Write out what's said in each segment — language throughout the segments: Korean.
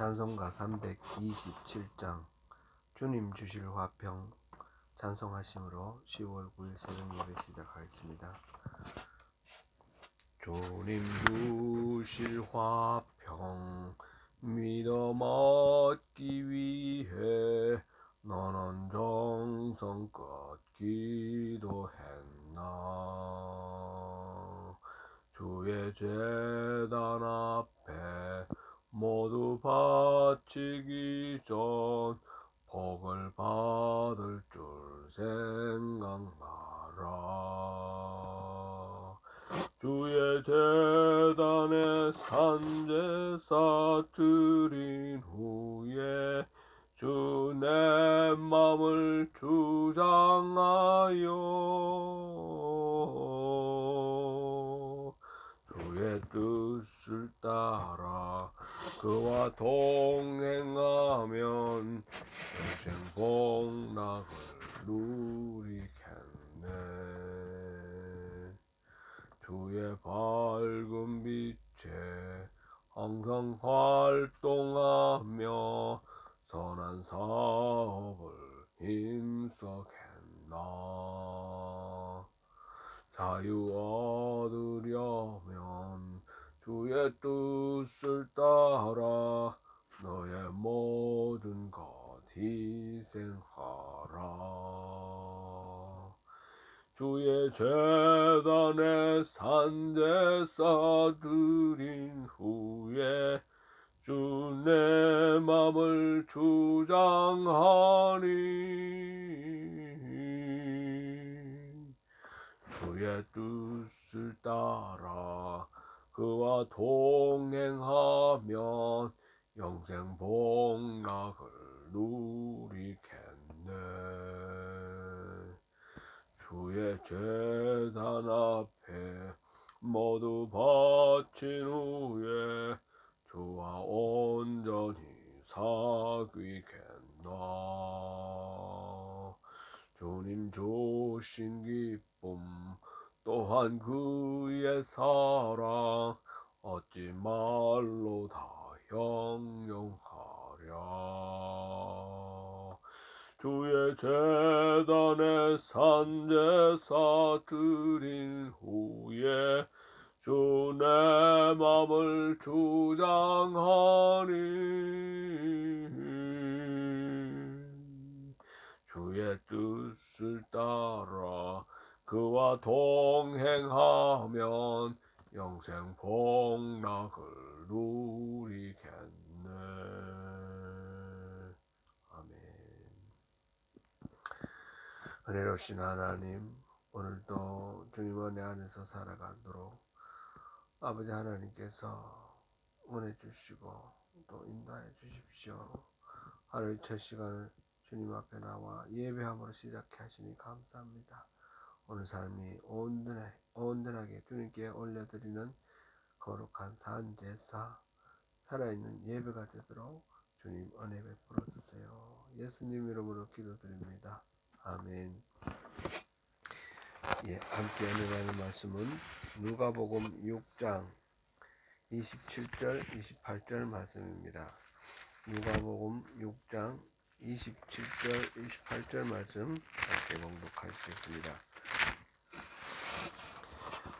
찬송가 327장 주님 주실 화평 찬송하심으로 10월 9일 새벽 예배 시작하겠습니다. 주님 주실 화평 믿어 얻기 위해 너는 정성껏 기도했나. 주의 제단 앞에 모두 바치기 전 복을 받을 줄 생각나라. 주의 제단에 산제사 드린 후에 주 내 맘을 주장하여 주의 뜻을 따라 그와 동행하면 평생 복락을 누리겠네. 주의 밝은 빛에 항상 활동하며 선한 사업을 힘써겠나. 자유 얻으려면 주의 뜻을 따라 너의 모든 것 희생하라. 주의 제단에 산제사 드린 후에 주 내 맘을 주장하니 주의 뜻을 따라 그와 동행하면 영생 복락을 누리겠네. 주의 제단 앞에 모두 바친 후에 주와 온전히 사귀겠나. 주님 주신 기쁨 또한 그의 사랑 어찌 말로 다 형용하랴. 주의 제단에 산제사 드린 후에 주 내 맘을 주장하니 주의 뜻을 따라 그와 동행하면 영생 복락을 누리겠네. 아멘. 은혜로우신 하나님, 오늘도 주님 은혜 안에서 살아가도록 아버지 하나님께서 은혜 주시고 또 인도하여 주십시오. 하루의 첫 시간을 주님 앞에 나와 예배함으로 시작해 하시니 감사합니다. 오늘 삶이 온전하게 주님께 올려드리는 거룩한 산제사 살아있는 예배가 되도록 주님 은혜 베풀어 주세요. 예수님 이름으로 기도드립니다. 아멘. 함께 은혜하는 말씀은 누가복음 6장 27절 28절 말씀입니다. 누가복음 6장 27절 28절 말씀 함께 봉독하시겠습니다.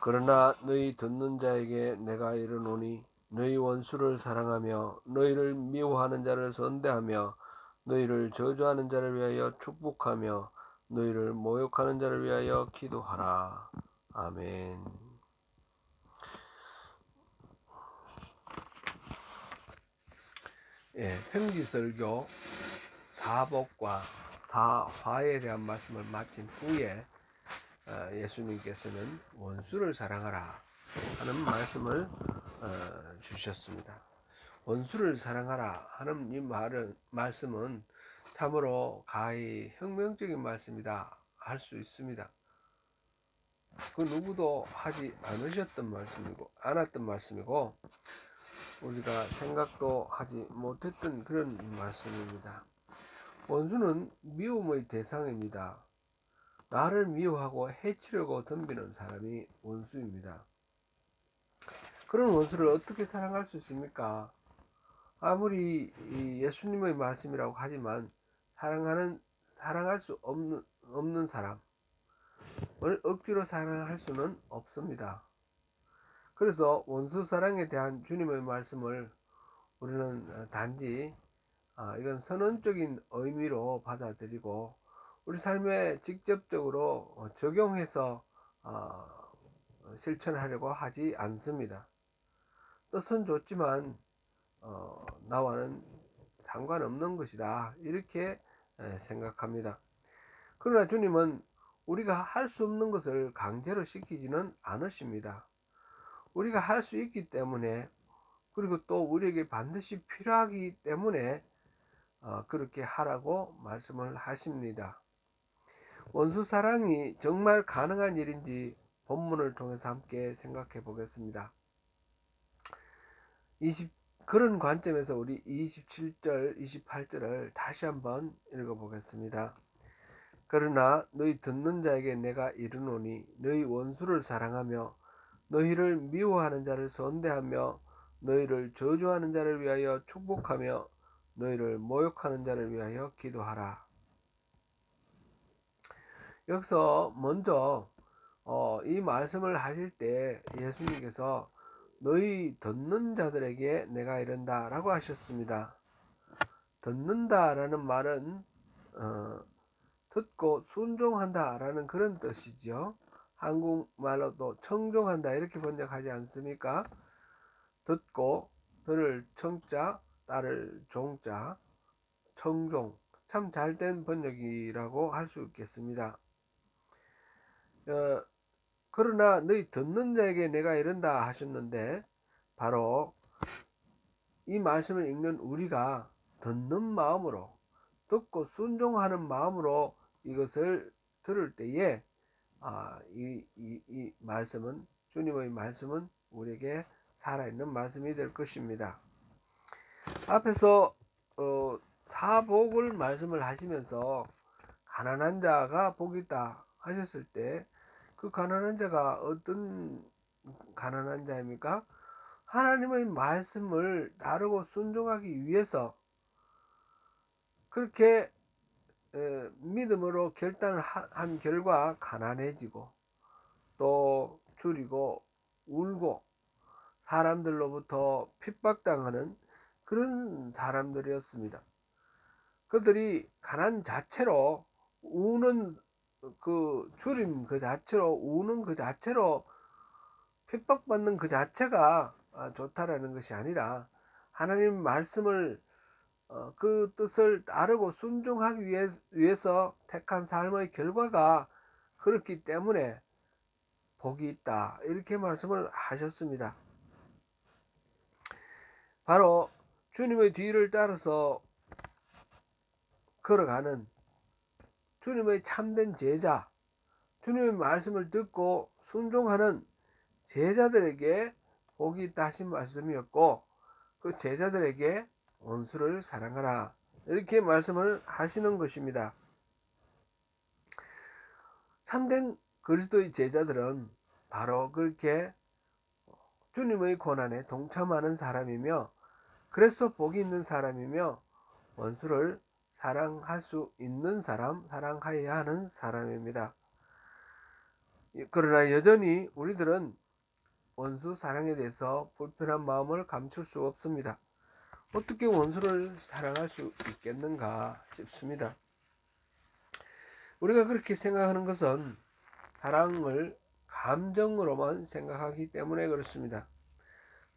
그러나 너희 듣는 자에게 내가 이르노니 너희 원수를 사랑하며 너희를 미워하는 자를 선대하며 너희를 저주하는 자를 위하여 축복하며 너희를 모욕하는 자를 위하여 기도하라. 아멘. 평지설교 4복과 4화에 대한 말씀을 마친 후에 예수님께서는 원수를 사랑하라 하는 말씀을 주셨습니다. 원수를 사랑하라 하는 이 말씀은 참으로 가히 혁명적인 말씀이다 할 수 있습니다. 그 누구도 하지 않았던 말씀이고 우리가 생각도 하지 못했던 그런 말씀입니다. 원수는 미움의 대상입니다. 나를 미워하고 해치려고 덤비는 사람이 원수입니다. 그런 원수를 어떻게 사랑할 수 있습니까? 아무리 이 예수님의 말씀이라고 하지만 사랑할 수 없는 사람을 억지로 사랑할 수는 없습니다. 그래서 원수 사랑에 대한 주님의 말씀을 우리는 단지 이건 선언적인 의미로 받아들이고 우리 삶에 직접적으로 적용해서 실천하려고 하지 않습니다. 뜻은 좋지만 나와는 상관없는 것이다, 이렇게 생각합니다. 그러나 주님은 우리가 할 수 없는 것을 강제로 시키지는 않으십니다. 우리가 할 수 있기 때문에, 그리고 또 우리에게 반드시 필요하기 때문에 그렇게 하라고 말씀을 하십니다. 원수 사랑이 정말 가능한 일인지 본문을 통해서 함께 생각해 보겠습니다. 그런 관점에서 우리 27절, 28절을 다시 한번 읽어 보겠습니다. 그러나 너희 듣는 자에게 내가 이르노니 너희 원수를 사랑하며 너희를 미워하는 자를 선대하며 너희를 저주하는 자를 위하여 축복하며 너희를 모욕하는 자를 위하여 기도하라. 여기서 먼저 이 말씀을 하실 때 예수님께서 너희 듣는 자들에게 내가 이른다 라고 하셨습니다. 듣는다 라는 말은 듣고 순종한다 라는 그런 뜻이죠. 한국말로도 청종한다 이렇게 번역하지 않습니까? 듣고, 들을 청자, 따를 종자, 청종. 참 잘된 번역이라고 할 수 있겠습니다. 그러나 너희 듣는 자에게 내가 이른다 하셨는데, 바로 이 말씀을 읽는 우리가 듣는 마음으로, 듣고 순종하는 마음으로 이것을 들을 때에 이 말씀은, 주님의 말씀은 우리에게 살아있는 말씀이 될 것입니다. 앞에서 사복을 말씀을 하시면서 가난한 자가 복이 있다 하셨을 때, 그 가난한 자가 어떤 가난한 자입니까? 하나님의 말씀을 따르고 순종하기 위해서 그렇게 믿음으로 결단을 한 결과 가난해지고 또 줄이고 울고 사람들로부터 핍박당하는 그런 사람들이었습니다. 그들이 가난 자체로 우는 그 줄임 그 자체로, 우는 그 자체로, 핍박받는 그 자체가 좋다라는 것이 아니라 하나님 말씀을 그 뜻을 따르고 순종하기 위해서 택한 삶의 결과가 그렇기 때문에 복이 있다, 이렇게 말씀을 하셨습니다. 바로 주님의 뒤를 따라서 걸어가는 주님의 참된 제자, 주님의 말씀을 듣고 순종하는 제자들에게 복이 있다 하신 말씀이었고, 그 제자들에게 원수를 사랑하라, 이렇게 말씀을 하시는 것입니다. 참된 그리스도의 제자들은 바로 그렇게 주님의 고난에 동참하는 사람이며, 그래서 복이 있는 사람이며, 원수를 사랑할 수 있는 사람, 사랑하여야 하는 사람입니다. 그러나 여전히 우리들은 원수 사랑에 대해서 불편한 마음을 감출 수 없습니다. 어떻게 원수를 사랑할 수 있겠는가 싶습니다. 우리가 그렇게 생각하는 것은 사랑을 감정으로만 생각하기 때문에 그렇습니다.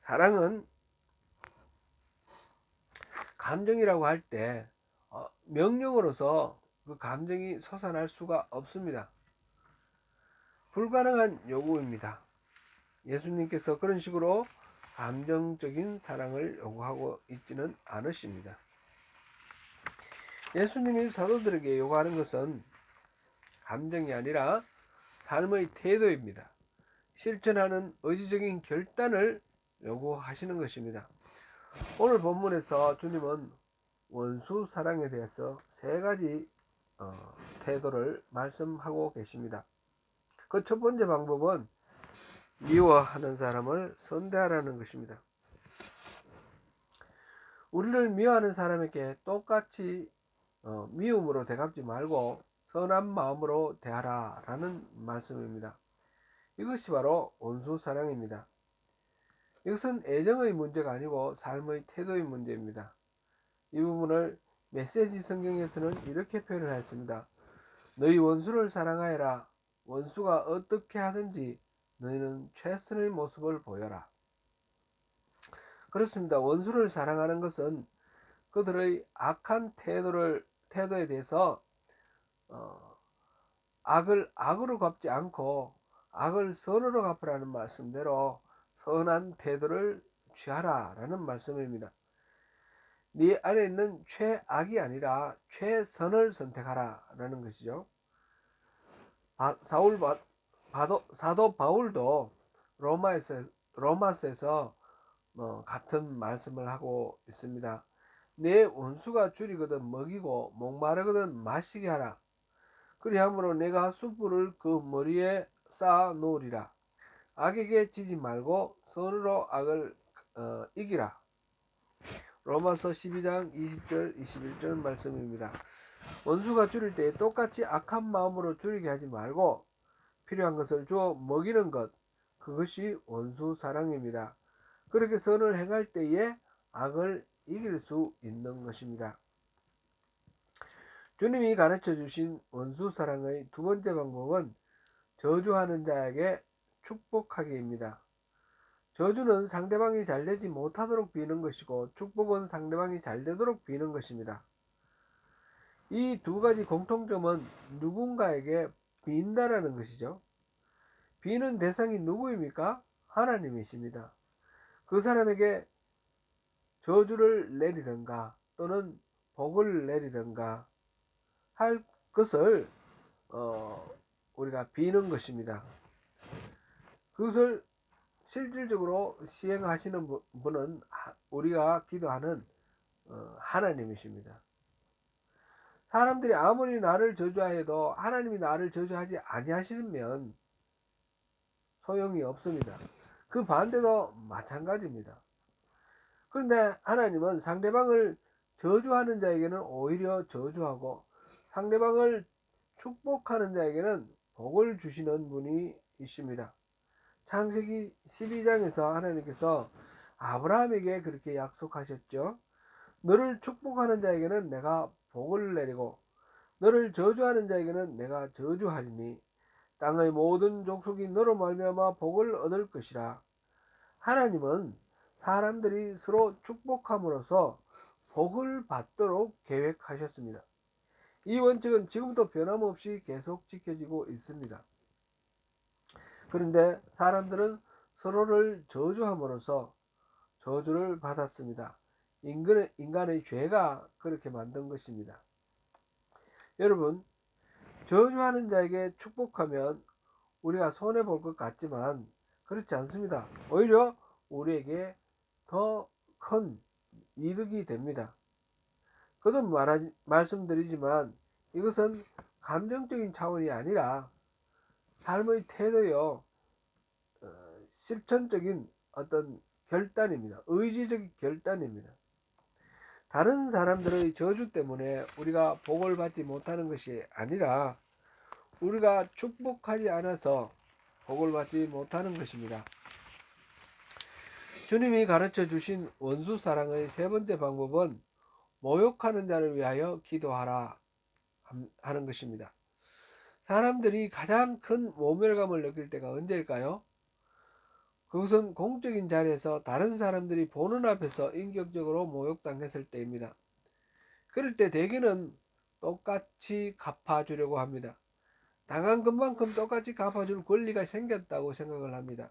사랑은 감정이라고 할 때 명령으로서 그 감정이 솟아날 수가 없습니다. 불가능한 요구입니다. 예수님께서 그런 식으로 감정적인 사랑을 요구하고 있지는 않으십니다. 예수님이 사도들에게 요구하는 것은 감정이 아니라 삶의 태도입니다. 실천하는 의지적인 결단을 요구하시는 것입니다. 오늘 본문에서 주님은 원수 사랑에 대해서 세 가지 태도를 말씀하고 계십니다. 그 첫 번째 방법은 미워하는 사람을 선대하라는 것입니다. 우리를 미워하는 사람에게 똑같이 미움으로 대갚지 말고 선한 마음으로 대하라 라는 말씀입니다. 이것이 바로 원수 사랑입니다. 이것은 애정의 문제가 아니고 삶의 태도의 문제입니다. 이 부분을 메시지 성경에서는 이렇게 표현을 했습니다. 너희 원수를 사랑하여라. 원수가 어떻게 하든지 너희는 최선의 모습을 보여라. 그렇습니다. 원수를 사랑하는 것은 그들의 악한 태도에 대해서 악을 악으로 갚지 않고 악을 선으로 갚으라는 말씀대로 선한 태도를 취하라 라는 말씀입니다. 네 안에 있는 최악이 아니라 최선을 선택하라 라는 것이죠. 사도 바울도 로마서에서 같은 말씀을 하고 있습니다. 내 원수가 줄이거든 먹이고 목마르거든 마시게 하라. 그리함으로 내가 숯불을 그 머리에 쌓아 놓으리라. 악에게 지지 말고 선으로 악을 이기라. 로마서 12장 20절 21절 말씀입니다. 원수가 줄일 때 똑같이 악한 마음으로 줄이게 하지 말고 필요한 것을 주어 먹이는 것, 그것이 원수 사랑입니다. 그렇게 선을 행할 때에 악을 이길 수 있는 것입니다. 주님이 가르쳐 주신 원수 사랑의 두 번째 방법은 저주하는 자에게 축복하기입니다. 저주는 상대방이 잘되지 못하도록 비는 것이고 축복은 상대방이 잘되도록 비는 것입니다. 이 두 가지 공통점은 누군가에게 빈다라는 것이죠. 비는 대상이 누구입니까? 하나님이십니다. 그 사람에게 저주를 내리든가 또는 복을 내리든가 할 것을 우리가 비는 것입니다. 그것을 실질적으로 시행하시는 분은 우리가 기도하는 하나님이십니다. 사람들이 아무리 나를 저주하여도 하나님이 나를 저주하지 아니하시면 소용이 없습니다. 그 반대도 마찬가지입니다. 그런데 하나님은 상대방을 저주하는 자에게는 오히려 저주하고 상대방을 축복하는 자에게는 복을 주시는 분이 있습니다. 창세기 12장에서 하나님께서 아브라함에게 그렇게 약속하셨죠. 너를 축복하는 자에게는 내가 복을 내리고 너를 저주하는 자에게는 내가 저주하리니 땅의 모든 족속이 너로 말미암아 복을 얻을 것이라. 하나님은 사람들이 서로 축복함으로써 복을 받도록 계획하셨습니다. 이 원칙은 지금도 변함없이 계속 지켜지고 있습니다. 그런데 사람들은 서로를 저주함으로써 저주를 받았습니다. 인간의 죄가 그렇게 만든 것입니다. 여러분, 저주하는 자에게 축복하면 우리가 손해볼 것 같지만 그렇지 않습니다. 오히려 우리에게 더 큰 이득이 됩니다. 거듭 말씀드리지만 이것은 감정적인 차원이 아니라 삶의 태도요, 실천적인 어떤 결단입니다. 의지적인 결단입니다. 다른 사람들의 저주 때문에 우리가 복을 받지 못하는 것이 아니라 우리가 축복하지 않아서 복을 받지 못하는 것입니다. 주님이 가르쳐 주신 원수 사랑의 세 번째 방법은 모욕하는 자를 위하여 기도하라 하는 것입니다. 사람들이 가장 큰 모멸감을 느낄 때가 언제일까요? 그것은 공적인 자리에서 다른 사람들이 보는 앞에서 인격적으로 모욕당했을 때입니다. 그럴 때 대개는 똑같이 갚아주려고 합니다. 당한 것만큼 똑같이 갚아줄 권리가 생겼다고 생각을 합니다.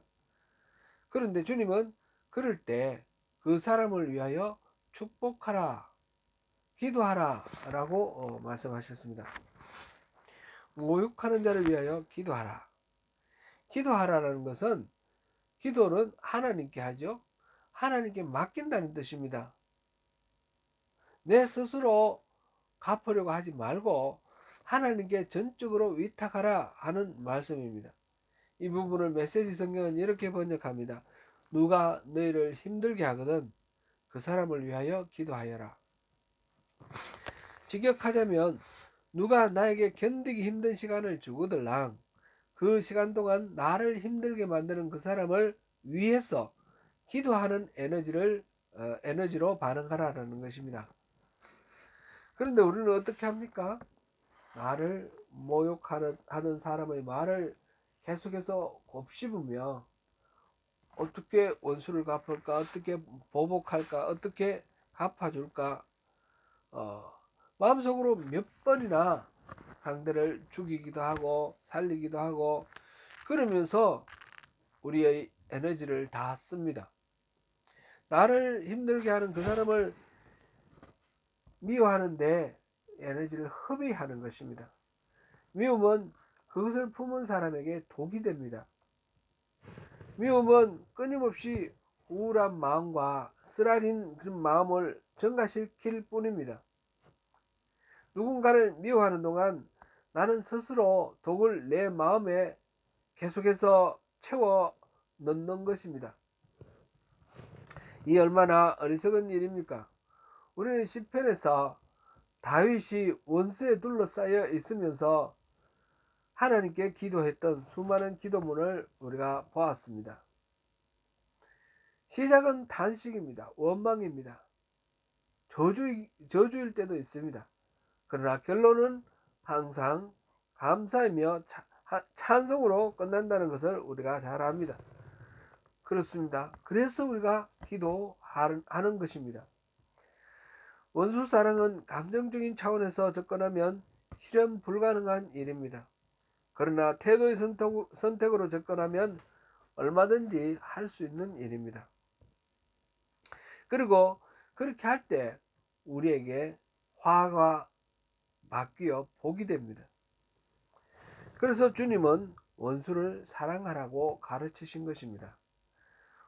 그런데 주님은 그럴 때 그 사람을 위하여 축복하라, 기도하라 라고 말씀하셨습니다. 모욕하는 자를 위하여 기도하라. 기도하라는 것은 기도는 하나님께 하죠. 하나님께 맡긴다는 뜻입니다. 내 스스로 갚으려고 하지 말고 하나님께 전적으로 위탁하라 하는 말씀입니다. 이 부분을 메시지 성경은 이렇게 번역합니다. 누가 너희를 힘들게 하거든 그 사람을 위하여 기도하여라. 직역하자면 누가 나에게 견디기 힘든 시간을 주거들랑 그 시간 동안 나를 힘들게 만드는 그 사람을 위해서 기도하는 에너지로 반응하라는 것입니다. 그런데 우리는 어떻게 합니까? 나를 모욕하던 사람의 말을 계속해서 곱씹으며 어떻게 원수를 갚을까, 어떻게 보복할까, 어떻게 갚아줄까, 마음속으로 몇 번이나 상대를 죽이기도 하고 살리기도 하고 그러면서 우리의 에너지를 다 씁니다. 나를 힘들게 하는 그 사람을 미워하는데 에너지를 허비하는 것입니다. 미움은 그것을 품은 사람에게 독이 됩니다. 미움은 끊임없이 우울한 마음과 쓰라린 그런 마음을 증가시킬 뿐입니다. 누군가를 미워하는 동안 나는 스스로 독을 내 마음에 계속해서 채워 넣는 것입니다. 이 얼마나 어리석은 일입니까? 우리는 시편에서 다윗이 원수에 둘러싸여 있으면서 하나님께 기도했던 수많은 기도문을 우리가 보았습니다. 시작은 단식입니다. 원망입니다. 저주일 때도 있습니다. 그러나 결론은 항상 감사이며 찬송으로 끝난다는 것을 우리가 잘 압니다. 그렇습니다. 그래서 우리가 기도하는 것입니다. 원수 사랑은 감정적인 차원에서 접근하면 실현 불가능한 일입니다. 그러나 태도의 선택으로 접근하면 얼마든지 할 수 있는 일입니다. 그리고 그렇게 할 때 우리에게 화가 바뀌어 복이 됩니다. 그래서 주님은 원수를 사랑하라고 가르치신 것입니다.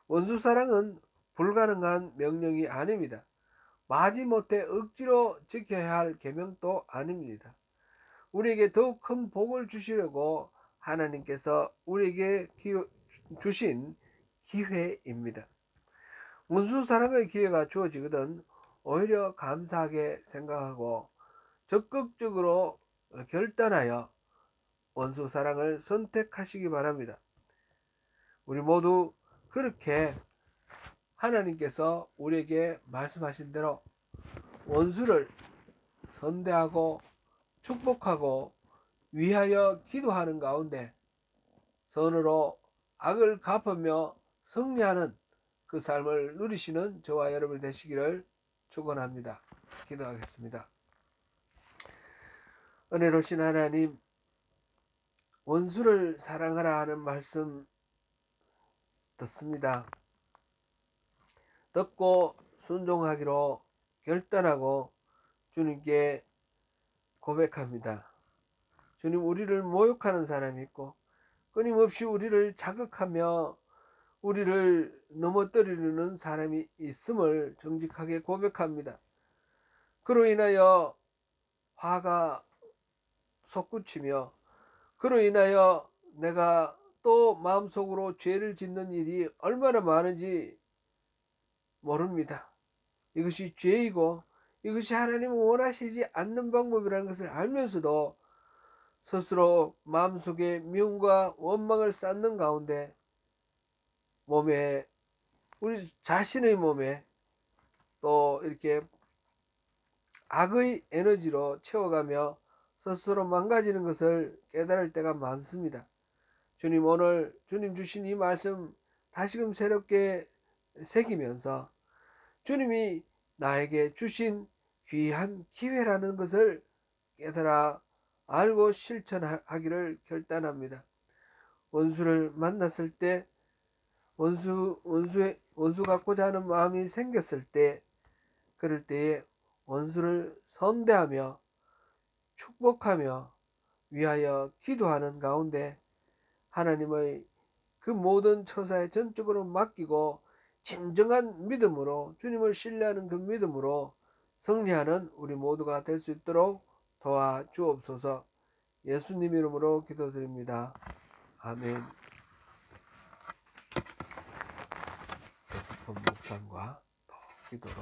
원수 사랑은 불가능한 명령이 아닙니다. 마지못해 억지로 지켜야 할 계명도 아닙니다. 우리에게 더욱 큰 복을 주시려고 하나님께서 우리에게 주신 기회입니다. 원수 사랑의 기회가 주어지거든 오히려 감사하게 생각하고 적극적으로 결단하여 원수 사랑을 선택하시기 바랍니다. 우리 모두 그렇게 하나님께서 우리에게 말씀하신 대로 원수를 선대하고 축복하고 위하여 기도하는 가운데 선으로 악을 갚으며 승리하는 그 삶을 누리시는 저와 여러분 되시기를 축원합니다. 기도하겠습니다. 은혜로우신 하나님, 원수를 사랑하라 하는 말씀 듣습니다. 듣고 순종하기로 결단하고 주님께 고백합니다. 주님, 우리를 모욕하는 사람이 있고 끊임없이 우리를 자극하며 우리를 넘어뜨리는 사람이 있음을 정직하게 고백합니다. 그로 인하여 화가 솟구치며 그로 인하여 내가 또 마음속으로 죄를 짓는 일이 얼마나 많은지 모릅니다. 이것이 죄이고 이것이 하나님은 원하시지 않는 방법이라는 것을 알면서도 스스로 마음속에 미움과 원망을 쌓는 가운데 몸에, 우리 자신의 몸에 또 이렇게 악의 에너지로 채워가며 스스로 망가지는 것을 깨달을 때가 많습니다. 주님, 오늘 주님 주신 이 말씀 다시금 새롭게 새기면서 주님이 나에게 주신 귀한 기회라는 것을 깨달아 알고 실천하기를 결단합니다. 원수를 만났을 때 원수 갖고자 하는 마음이 생겼을 때 그럴 때에 원수를 선대하며 축복하며 위하여 기도하는 가운데 하나님의 그 모든 처사에 전적으로 맡기고 진정한 믿음으로 주님을 신뢰하는 그 믿음으로 승리하는 우리 모두가 될 수 있도록 도와주옵소서. 예수님 이름으로 기도드립니다. 아멘. 묵상과 기도로